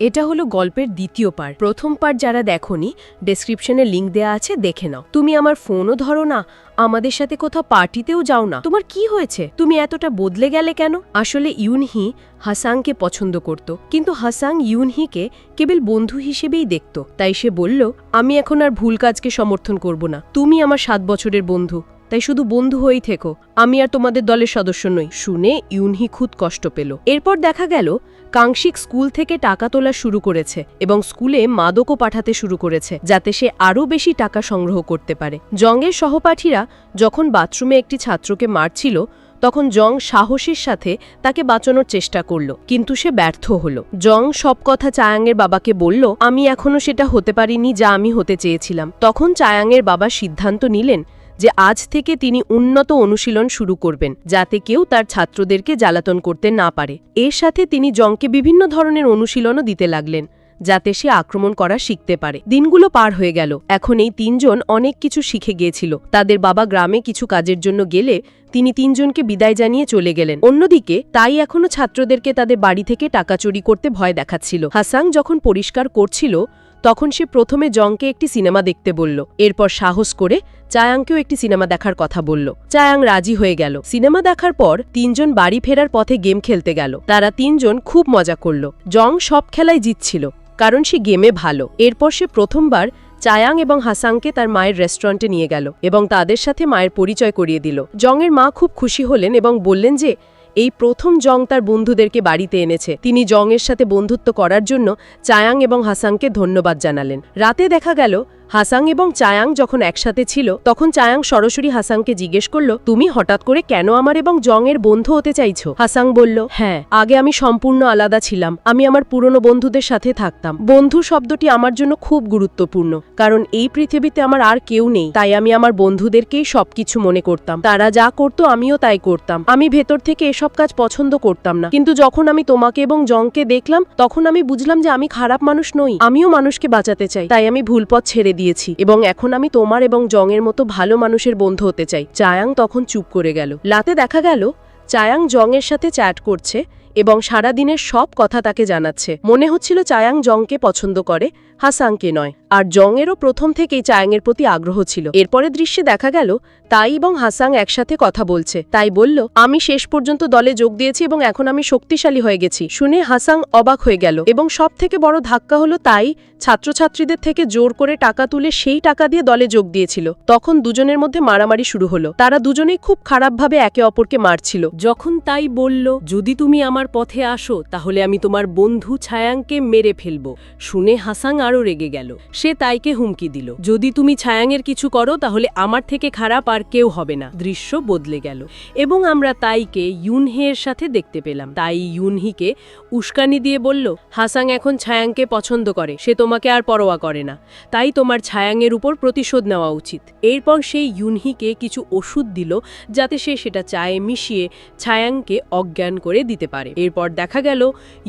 এটা হলো গল্পের দ্বিতীয় পার্ট। প্রথম পার্ট যারা দেখোনি, ডেসক্রিপশনে লিংক দেয়া আছে, দেখে নাও। তুমি আমার ফোনও ধরো না, আমাদের সাথে কোথাও পার্টিতেও যাও না। তোমার কি হয়েছে? তুমি এতটা বদলে গেলে কেন? আসলে ইউনহি হাসাংকে পছন্দ করত, কিন্তু হাসাং ইউনহিকে কেবল বন্ধু হিসেবেই দেখত। তাই সে বলল, আমি এখন আর ভুল কাজকে সমর্থন করব না। তুমি আমার 7 বছরের বন্ধু, তাই শুধু বন্ধু হয়েই থেকো। আমি আর তোমাদের দলের সদস্য নই। শুনে ইউনহি খুব কষ্ট পেল। এরপর দেখা গেল কাংশিক স্কুল থেকে টাকা তোলা শুরু করেছে এবং স্কুলে মাদকও পাঠাতে শুরু করেছে, যাতে সে আরও বেশি টাকা সংগ্রহ করতে পারে। জংয়ের সহপাঠীরা যখন বাথরুমে একটি ছাত্রকে মারছিল, তখন জং সাহসের সাথে তাকে বাঁচানোর চেষ্টা করল, কিন্তু সে ব্যর্থ হল। জং সব কথা চায়াংয়ের বাবাকে বলল, আমি এখনো সেটা হতে পারিনি যা আমি হতে চেয়েছিলাম। তখন চায়াংয়ের বাবা সিদ্ধান্ত নিলেন যে আজ থেকে তিনি উন্নত অনুশীলন শুরু করবেন, যাতে কেউ তার ছাত্রদেরকে জ্বালাতন করতে না পারে। এর সাথে তিনি জংকে বিভিন্ন ধরনের অনুশীলনও দিতে লাগলেন, যাতে সে আক্রমণ করা শিখতে পারে। দিনগুলো পার হয়ে গেল। এখন এই 3 জন অনেক কিছু শিখে গিয়েছিল। তাদের বাবা গ্রামে কিছু কাজের জন্য গেলে তিনি 3 জনকে বিদায় জানিয়ে চলে গেলেন। অন্যদিকে তাই এখনো ছাত্রদেরকে তাদের বাড়ি থেকে টাকা চুরি করতে ভয় দেখাচ্ছিল। হাসাং যখন পরিষ্কার করছিল, তখন সে প্রথমে জংকে একটি সিনেমা দেখতে বলল। এরপর সাহস করে চায়াংকেও একটি সিনেমা দেখার কথা বলল। চায়াং রাজি হয়ে গেল। সিনেমা দেখার পর 3 জন বাড়ি ফেরার পথে গেম খেলতে গেল। তারা 3 জন খুব মজা করল। জং সব খেলায় জিতছিল, কারণ সে গেমে ভালো। এরপর সে প্রথমবার চায়াং এবং হাসাংকে তার মায়ের রেস্টুরেন্টে নিয়ে গেল এবং তাদের সাথে মায়ের পরিচয় করিয়ে দিল। জংয়ের মা খুব খুশি হলেন এবং বললেন যে এই প্রথম জং তার বন্ধুদেরকে বাড়িতে এনেছে। তিনি জংয়ের সাথে বন্ধুত্ব করার জন্য চায়াং এবং হাসাংকে ধন্যবাদ জানালেন। রাতে দেখা গেল হাসাং এবং চায়াং যখন একসাথে ছিল, তখন চায়াং সরাসরি হাসাংকে জিজ্ঞেস করল, তুমি হঠাৎ করে কেন আমার এবং জংয়ের বন্ধু হতে চাইছো? হাসাং বলল, হ্যাঁ, আগে আমি সম্পূর্ণ আলাদা ছিলাম। আমি আমার পুরনো বন্ধুদের সাথে থাকতাম। বন্ধু শব্দটি আমার জন্য খুব গুরুত্বপূর্ণ, কারণ এই পৃথিবীতে আমার আর কেউ নেই। তাই আমি আমার বন্ধুদেরকেই সবকিছু মনে করতাম। তারা যা করতো আমিও তাই করতাম। আমি ভেতর থেকে এসব কাজ পছন্দ করতাম না, কিন্তু যখন আমি তোমাকে এবং জংকে দেখলাম, তখন আমি বুঝলাম যে আমি খারাপ মানুষ নই। আমিও মানুষকে বাঁচাতে চাই। তাই আমি ভুল পথ ছেড়ে দিয়েছি এবং এখন আমি তোমার এবং জংয়ের মতো ভালো মানুষের বন্ধু হতে চাই। চায়াং তখন চুপ করে গেল। রাতে দেখা গেল চায়াং জংয়ের সাথে চ্যাট করছে এবং সারা দিনের সব কথা তাকে জানাচ্ছে। মনে হচ্ছিল চায়াং জংকে পছন্দ করে, হাসাংকে নয়। আর জংয়েরও প্রথম থেকেই চায়াংয়ের প্রতি আগ্রহ ছিল। এরপরে দৃশ্যে দেখা গেল তাই এবং হাসাং একসাথে কথা বলছে। তাই বলল, আমি শেষ পর্যন্ত দলে যোগ দিয়েছি এবং এখন আমি শক্তিশালী হয়ে গেছি। শুনে হাসাং অবাক হয়ে গেল এবং সব থেকে বড় ধাক্কা হলো তাই ছাত্রছাত্রীদের থেকে জোর করে টাকা তুলে সেই টাকা দিয়ে দলে যোগ দিয়েছিল। তখন দুজনের মধ্যে মারামারি শুরু হলো। তারা দুজনেই খুব খারাপভাবে একে অপরকে মারছিল। যখন তাই বলল, যদি তুমি আমার পথে আসো তাহলে আমি তোমার বন্ধু ছায়াংকে মেরে ফেলবো। শুনে হাসাং আরো রেগে গেল। সে তাইকে হুমকি দিল, যদি তুমি ছায়াংয়ের কিছু করো তাহলে আমার থেকে খারাপ আর কেউ হবে না। দৃশ্য বদলে গেল এবং আমরা তাইকে ইউনহের সাথে দেখতে পেলাম। তাই ইউনহিকে উস্কানি দিয়ে বলল, হাসাং এখন ছায়াংকে পছন্দ করে, সে তোমাকে আর পরোয়া করে না। তাই তোমার ছায়াংয়ের উপর প্রতিশোধ নেওয়া উচিত। এরপর সেই ইউনহিকে কিছু ওষুধ দিল, যাতে সে সেটা চায়ে মিশিয়ে ছায়াংকে অজ্ঞান করে দিতে পারে। এরপর দেখা গেল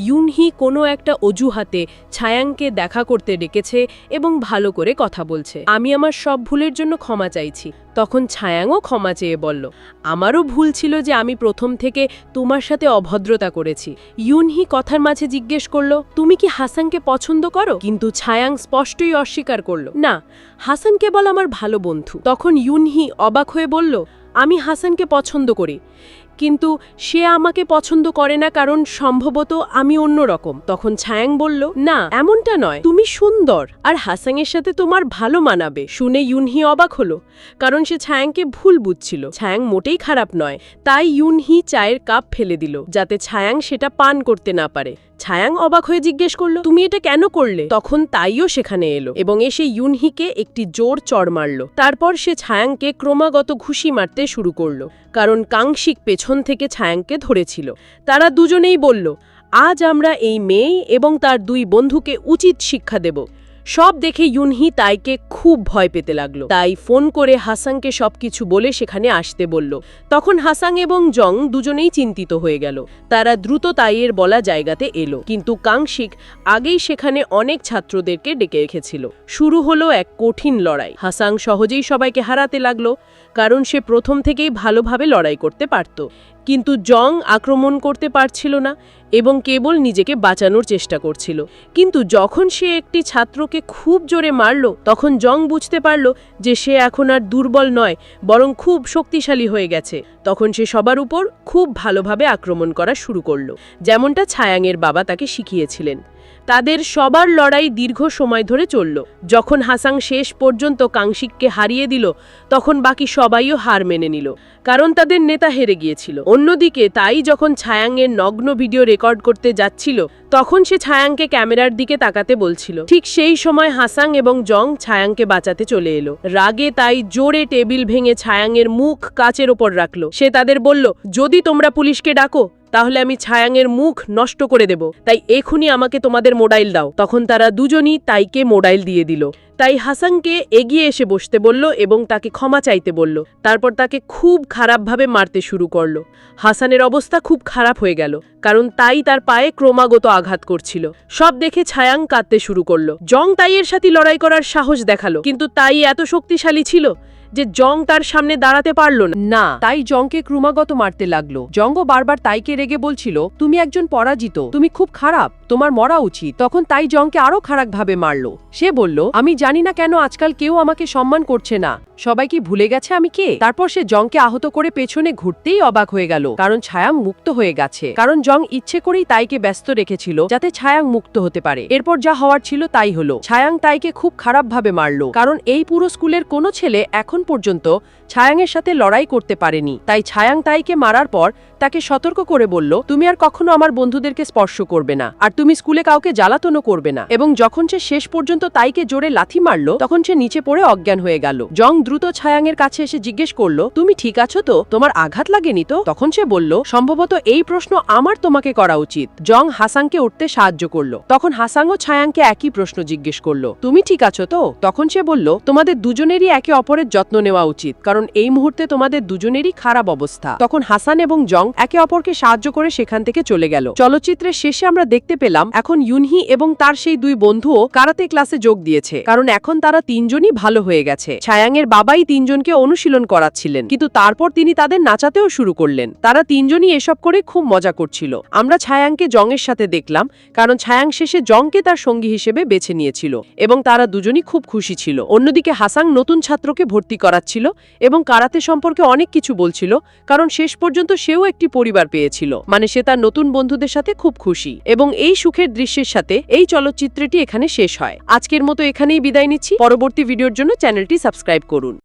ইউনহি কোনো একটা অজুহাতে ছায়াংকে দেখা করতে ডেকেছে এবং ভালো করে কথা বলছে। আমি আমার সব ভুলের জন্য ক্ষমা চাইছি। তখন ছায়াংও ক্ষমা চেয়ে বলল, আমারও ভুল ছিল যে আমি প্রথম থেকে তোমার সাথে অভদ্রতা করেছি। ইউনহি কথার মাঝে জিজ্ঞেস করল, তুমি কি হাসানকে পছন্দ করো? কিন্তু ছায়াং স্পষ্টই অস্বীকার করল, না, হাসান কেবল আমার ভালো বন্ধু। তখন ইউনহি অবাক হয়ে বলল, আমি হাসানকে পছন্দ করি, কিন্তু সে আমাকে পছন্দ করে না, কারণ সম্ভবত আমি অন্যরকম। তখন ছায়াং বলল, না, এমনটা নয়, তুমি সুন্দর আর হাসানের সাথে তোমার ভালো মানাবে। শুনে ইউনহি অবাক হলো, কারণ সে ছায়াংকে ভুল বুঝছিল। ছায়াং মোটেই খারাপ নয়। তাই ইউনহি চায়ের কাপ ফেলে দিল, যাতে ছায়াং সেটা পান করতে না পারে। ছায়াং অবাক হয়ে জিজ্ঞেস করল, তুমি এটা কেন করলে? তখন তাইও সেখানে এলো এবং এসে ইউনহিকে একটি জোর চড় মারল। তারপর সে ছায়াংকে ক্রমাগত ঘুষি মারতে শুরু করলো, কারণ কাংশিক পেছন থেকে ছায়াংকে ধরেছিল। তারা দুজনেই বলল, আজ আমরা এই মেয়ে এবং তার 2 বন্ধুকে উচিত শিক্ষা দেব। সব দেখে ইউনহি তাইকে খুব ভয় পেতে লাগলো। তাই ফোন করে হাসাংকে সবকিছু বলে সেখানে আসতে বলল। তখন হাসাং এবং জং দুজনেই চিন্তিত হয়ে গেল। তারা দ্রুত তাইয়ের বলা জায়গাতে এলো, কিন্তু কাংশিক আগেই সেখানে অনেক ছাত্রদেরকে ডেকে রেখেছিল। শুরু হলো এক কঠিন লড়াই। হাসাং সহজেই সবাইকে হারাতে লাগলো, কারণ সে প্রথম থেকেই ভালোভাবে লড়াই করতে পারত। কিন্তু জং আক্রমণ করতে পারছিল না এবং কেবল নিজেকে বাঁচানোর চেষ্টা করছিল। কিন্তু যখন সে একটি ছাত্রকে খুব জোরে মারল, তখন জং বুঝতে পারল যে সে এখন আর দুর্বল নয়, বরং খুব শক্তিশালী হয়ে গেছে। তখন সে সবার উপর খুব ভালোভাবে আক্রমণ করা শুরু করল, যেমনটা ছায়াংয়ের বাবা তাকে শিখিয়েছিলেন। তাদের সবার লড়াই দীর্ঘ সময় ধরে চলল। যখন হাসাং শেষ পর্যন্ত কাংশিককে হারিয়ে দিল, তখন বাকি সবাইও হার মেনে নিল, কারণ তাদের নেতা হেরে গিয়েছিল। অন্যদিকে তাই যখন ছায়াংয়ের নগ্ন ভিডিও রেকর্ড করতে যাচ্ছিল, তখন সে ছায়াংকে ক্যামেরার দিকে তাকাতে বলছিল। ঠিক সেই সময় হাসাং এবং জং ছায়াংকে বাঁচাতে চলে এলো। রাগে তাই জোরে টেবিল ভেঙে ছায়াংয়ের মুখ কাচের ওপর রাখল। সে তাদের বলল, যদি তোমরা পুলিশকে ডাকো তাহলে আমি ছায়াংয়ের মুখ নষ্ট করে দেব, তাই এখনই আমাকে তোমাদের মোবাইল দাও। তখন তারা দুজনই তাইকে মোবাইল দিয়ে দিল। তাই হাসাংকে এগিয়ে এসে বসতে বলল এবং তাকে ক্ষমা চাইতে বলল। তারপর তাকে খুব খারাপভাবে মারতে শুরু করল। হাসানের অবস্থা খুব খারাপ হয়ে গেল, কারণ তাই তার পায়ে ক্রমাগত আঘাত করছিল। সব দেখে ছায়াং কাঁদতে শুরু করল। জং তাইয়ের সাথে লড়াই করার সাহস দেখালো, কিন্তু তাই এত শক্তিশালী ছিল যে জং তার সামনে দাঁড়াতে পারল না। তাই জংকে ক্রমাগত মারতে লাগলো। জংও বারবার তাইকে রেগে বলছিল, তুমি একজন পরাজিত, তুমি খুব খারাপ, তোমার মরা উচিত। তখন তাই জংকে আরো খারাপভাবে মারল। সে বলল, আমি জানি না কেন আজকাল কেউ আমাকে সম্মান করছে না, সবাই কি ভুলে গেছে আমি কে? তারপর সে জংকে আহত করে পেছনে ঘুরতেই অবাক হয়ে গেল, কারণ ছায়াং মুক্ত হয়ে গেছে। কারণ জং ইচ্ছে করেই তাইকে ব্যস্ত রেখেছিল যাতে ছায়াং মুক্ত হতে পারে। এরপর যা হওয়ার ছিল তাই হলো। ছায়াং তাইকে খুব খারাপভাবে মারল, কারণ এই পুরো স্কুলের কোনো ছেলে এখন পর্যন্ত ছায়াংয়ের সাথে লড়াই করতে পারেনি। তাই ছায়াং তাইকে মারার পর তাকে সতর্ক করে বলল, তুমি আর কখনো আমার বন্ধুদেরকে স্পর্শ করবে না, আর তুমি স্কুলে কাউকে জ্বালাতনও করবে না। এবং যখন সে শেষ পর্যন্ত তাইকে জোরে লাথি মারল, তখন সে নিচে পড়ে অজ্ঞান হয়ে গেল। জং দ্রুত ছায়াংয়ের কাছে এসে জিজ্ঞেস করলো, তুমি ঠিক আছো তো? তোমার আঘাত লাগেনি তো? তখন সে বলল, সম্ভবত এই প্রশ্ন আমার তোমাকে করা উচিত। জং হাসাংকে উঠতে সাহায্য করলো। তখন হাসাংও ছায়াংকে একই প্রশ্ন জিজ্ঞেস করলো, তুমি ঠিক আছো তো? তখন সে বলল, তোমাদের দুজনেরই একে অপরের যত্ন নেওয়া উচিত, কারণ এই মুহূর্তে তোমাদের দুজনেরই খারাপ অবস্থা। তখন হাসান এবং জং একে অপরকে সাহায্য করে সেখান থেকে চলে গেল। চলচ্চিত্রের শেষে আমরা দেখতে পেলাম এখন ইউনহি এবং তার সেই দুই বন্ধুও কারাতে ক্লাসে যোগ দিয়েছে, কারণ এখন তারা তিনজনই ভালো হয়ে গেছে। ছায়াংয়ের বাবাই তিনজনকে অনুশীলন করাচ্ছিলেন, কিন্তু তারপর তিনি তাদের নাচাতেও শুরু করলেন। তারা তিনজনই এসব করে খুব মজা করছিল। আমরা ছায়াংকে জংয়ের সাথে দেখলাম, কারণ ছায়াং শেষে জংকে তার সঙ্গী হিসেবে বেছে নিয়েছিল এবং তারা দুজনই খুব খুশি ছিল। অন্যদিকে হাসাং নতুন ছাত্রকে ভর্তি করাচ্ছিল এবং কারাতে সম্পর্কে অনেক কিছু বলছিল, কারণ শেষ পর্যন্ত সেও একটি পরিবার পেয়েছিল, মানে সে তার নতুন বন্ধুদের সাথে খুব খুশি। এবং এই সুখের দৃশ্যের সাথে এই চলচ্চিত্রটি এখানে শেষ হয়। আজকের মতো এখানেই বিদায় নিচ্ছি। পরবর্তী ভিডিওর জন্য চ্যানেলটি সাবস্ক্রাইব করুন।